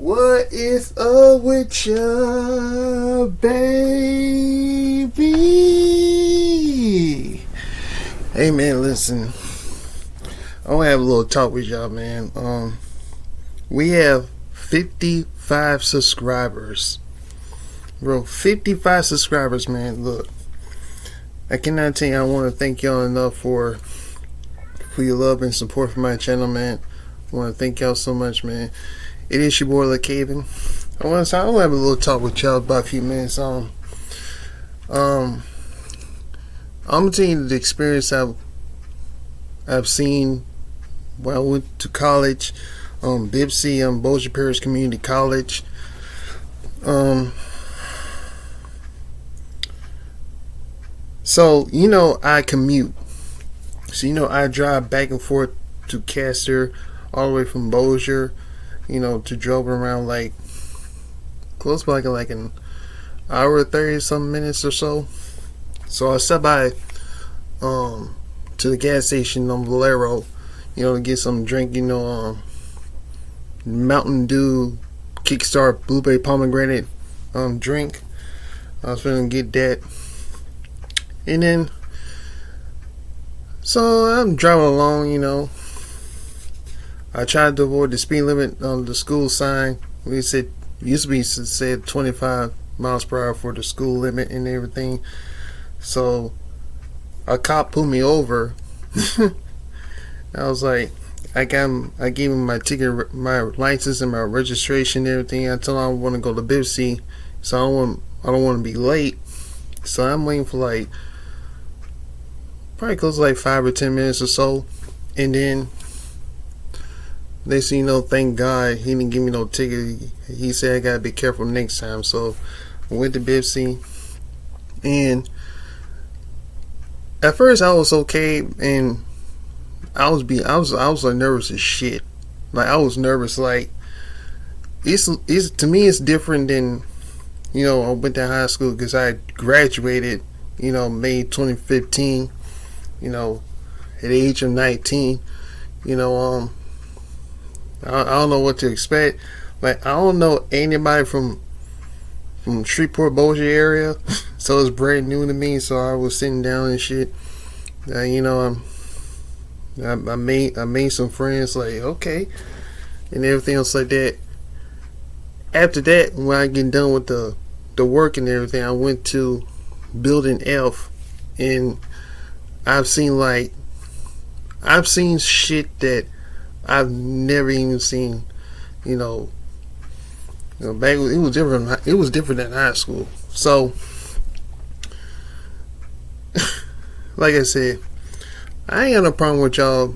What is up with ya, baby? Hey man, listen. I want to have a little talk with y'all, man. We have 55 subscribers. Bro, 55 subscribers, man. Look, I cannot tell you I want to thank y'all enough for your love and support for my channel, man. I want to thank y'all so much, man. It is your boy Lakaven. I want to have a little talk with y'all about a few minutes. I'm gonna tell you the experience I've seen when I went to college, BIPC, Bossier Parish Community College. So I commute. So I drive back and forth to Castor, all the way from Bossier, to drove around like close by like an hour 30 some minutes or so. So I stopped by to the gas station on Valero, to get some drink, Mountain Dew Kickstart Blueberry Pomegranate drink. I was gonna get that. And then so I'm driving along, I tried to avoid the speed limit on the school sign. We said used to be said 25 miles per hour for the school limit and everything. So a cop pulled me over. I was like, I gave him my ticket, my license, and my registration and everything. I told him I want to go to BIPC, so I don't want to be late. So I'm waiting for like probably close to like 5 or 10 minutes or so, and then they say, thank God he didn't give me no ticket. He said I gotta be careful next time. So I went to BIPC, and at first I was okay, and I was like nervous as shit. Like I was nervous. Like it's to me it's different than I went to high school because I graduated May 2015. At the age of 19. I don't know what to expect. Like I don't know anybody from Shreveport, Bossier area, so it's brand new to me. So I was sitting down and shit. I made some friends, like okay, and everything else like that. After that, when I get done with the work and everything, I went to Building F, and I've seen shit that I've never even seen. Back it was different. It was different than high school. So, like I said, I ain't got no problem with y'all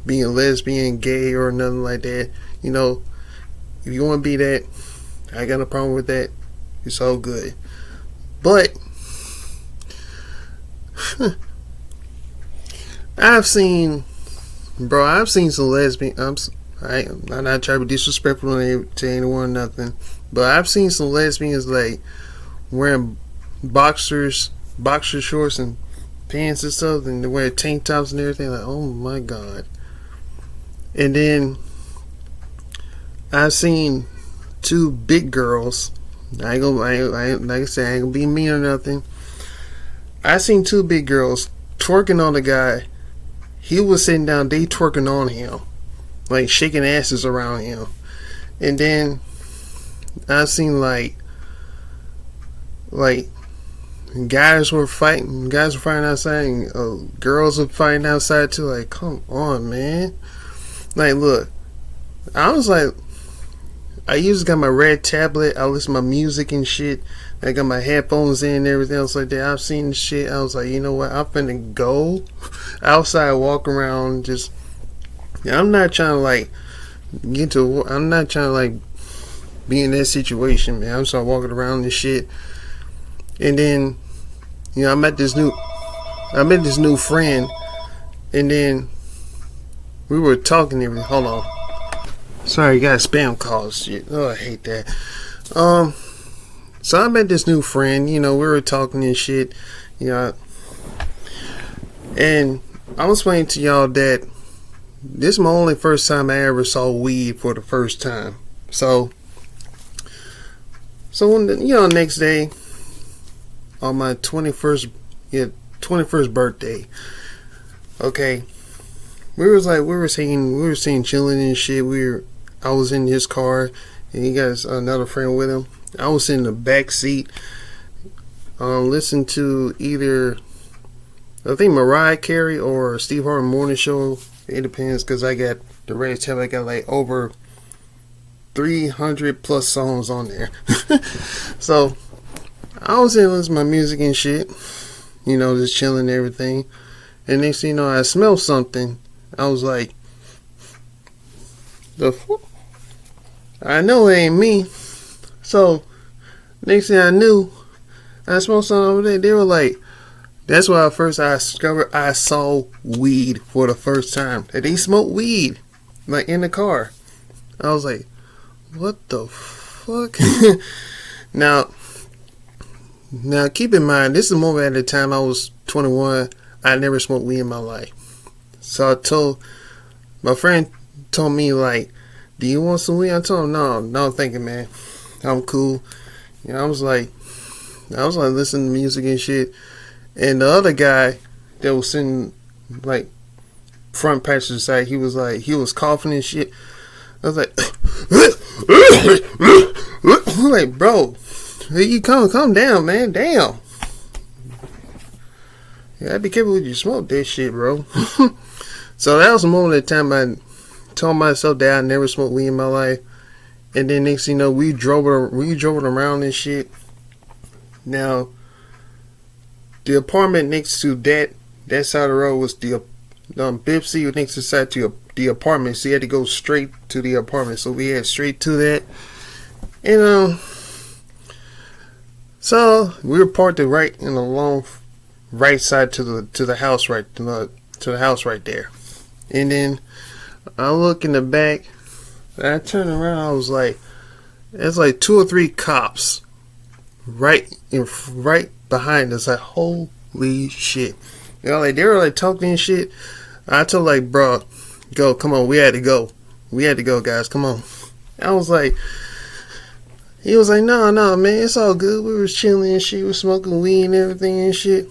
being lesbian, gay, or nothing like that. If you want to be that, I got no problem with that. It's all good. But I've seen some lesbian. I'm not trying to be disrespectful to anyone or nothing, but I've seen some lesbians like wearing boxer shorts and pants and stuff, and they wear tank tops and everything. Like, oh my god! And then I've seen two big girls. Like I said, I ain't gonna be mean or nothing. I seen two big girls twerking on a guy. He was sitting down, they twerking on him, like shaking asses around him. And then I seen like guys were fighting outside, and girls were fighting outside too. Like, come on, man. Like, look, I was like, I usually got my red tablet. I listen to my music and shit. I got my headphones in and everything else like that. I've seen the shit. I was like, you know what? I'm finna go outside, walk around. Just, I'm not trying to I'm not trying to be in that situation, man. I'm just walking around and shit. And then, I met this new friend, and then we were talking and everything. Hold on. Sorry, you got spam calls. Shit. Oh, I hate that. So I met this new friend. We were talking and shit. And I was explaining to y'all that this is my only first time I ever saw weed for the first time. So So when next day on my 21st birthday, okay, we were singing, chilling and shit. I was in his car, and he got another friend with him. I was in the back seat, listening to either, I think, Mariah Carey or Steve Harvey Morning Show. It depends, because I got the radio tab. I got like over 300 plus songs on there. So I was in listening to my music and shit, just chilling and everything. And next thing you know, I smelled something. I was like, I know it ain't me. So next thing I knew, I smelled something over there. They were like, that's why at first I discovered I saw weed for the first time. That they smoked weed, like, in the car. I was like, what the fuck? Now keep in mind, this is a moment at the time I was 21. I never smoked weed in my life. So my friend told me, like, do you want some weed? I told him, no, thank you, man. I'm cool. I was like listening to music and shit. And the other guy that was sitting, like, front passenger side, he was coughing and shit. I was like, I'm like, bro, you calm down, man. Damn. Yeah, be careful when you smoke that shit, bro. So that was a moment of time I told myself that I never smoked weed in my life. And then next thing you know, we drove it around and shit. Now, the apartment next to that side of the road was the Bipsy next to the side to the apartment. So you had to go straight to the apartment. So we had straight to that. And so we were parked right in the long right side to the house right to the house right there. And then I look in the back. And I turned around. I was like, there's like 2 or 3 cops right behind us. Like, holy shit. Like, they were like talking and shit. I told, like, bro, come on, we had to go, guys, come on. I was like, he was like, no, man, it's all good. We was chilling and shit, we was smoking weed and everything and shit.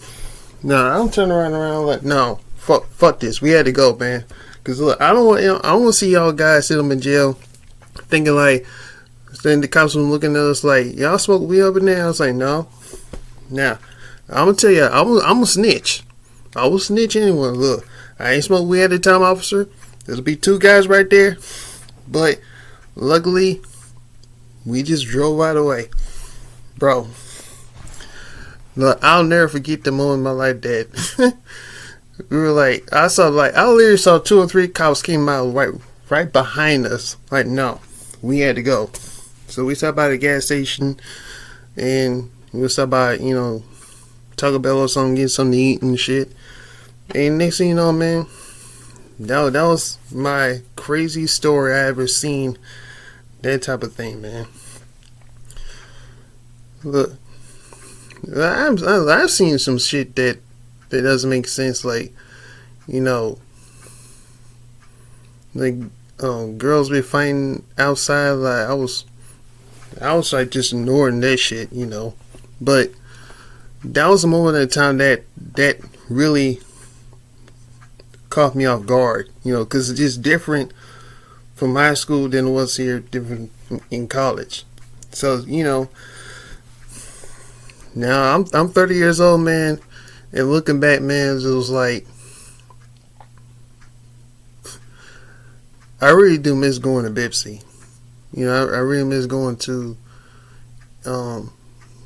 I'm turning around like, no, fuck this, we had to go, man. Cause look, I don't want to see y'all guys sit them in jail, thinking like, then the cops were looking at us like, y'all smoke weed up in there. I was like, no. Now, I'm gonna tell you, I'm a snitch. I will snitch anyone. Look, I ain't smoked weed at the time, officer. There'll be 2 guys right there, but luckily, we just drove right away, bro. Look, I'll never forget the moment in my life that we were like, I literally saw 2 or 3 cops came out right behind us. Like, no, we had to go. So we stopped by the gas station, and we stopped by, Taco Bell or something, get something to eat and shit. And next thing you know, man, that was my crazy story I ever seen. That type of thing, man. Look, I've seen some shit that doesn't make sense, like, girls be fighting outside. Like, I was like just ignoring that shit, But that was a moment in time that really caught me off guard, because it's just different from high school than it was here, different in college. So, now I'm 30 years old, man, and looking back, man, it was like, I really do miss going to Bipsy. I really miss going to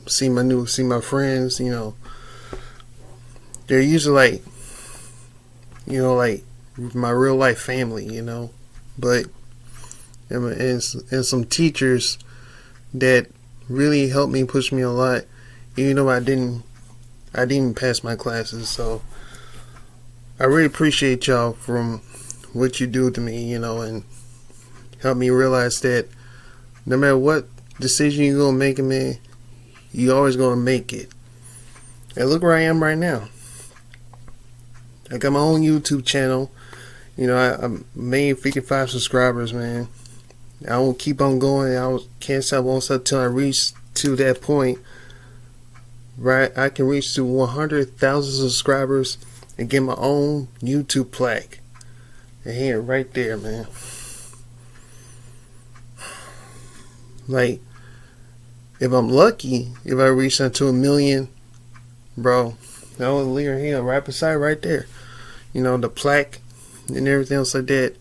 see my friends. They're usually like my real life family. But and some teachers that really helped me, push me a lot, even though I didn't pass my classes. So I really appreciate y'all from what you do to me, and help me realize that no matter what decision you're gonna make, man, you always gonna make it. And look where I am right now. I got my own YouTube channel. I made 55 subscribers, man. I will keep on going. Can't stop, won't stop till I reach to that point, right? I can reach to 100,000 subscribers and get my own YouTube plaque. And here, right there, man. Like, if I'm lucky, if I reach into 1 million, bro, that would leave here right beside, right there. You know, the plaque and everything else like that.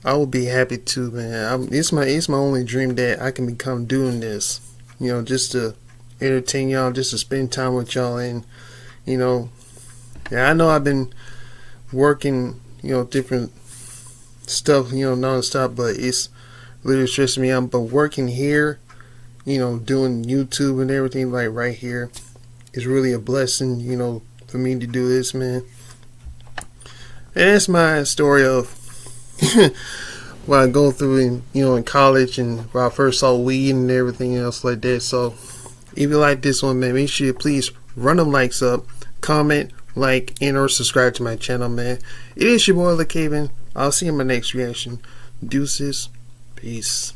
I would be happy to, man. It's my only dream that I can become doing this. You know, just to entertain y'all, just to spend time with y'all, and you know, yeah, I know I've been working, you know, different stuff, you know, non-stop, but it's really stressing me out. But working here, you know, doing YouTube and everything, like right here, is really a blessing, you know, for me to do this, man. And that's my story of what I go through in, you know, in college, and where I first saw weed and everything else like that. So if you like this one, man, make sure you please run them likes up, comment, like, and or subscribe to my channel, man. It is your boy Lakaven. I'll see you in my next reaction. Deuces. Peace.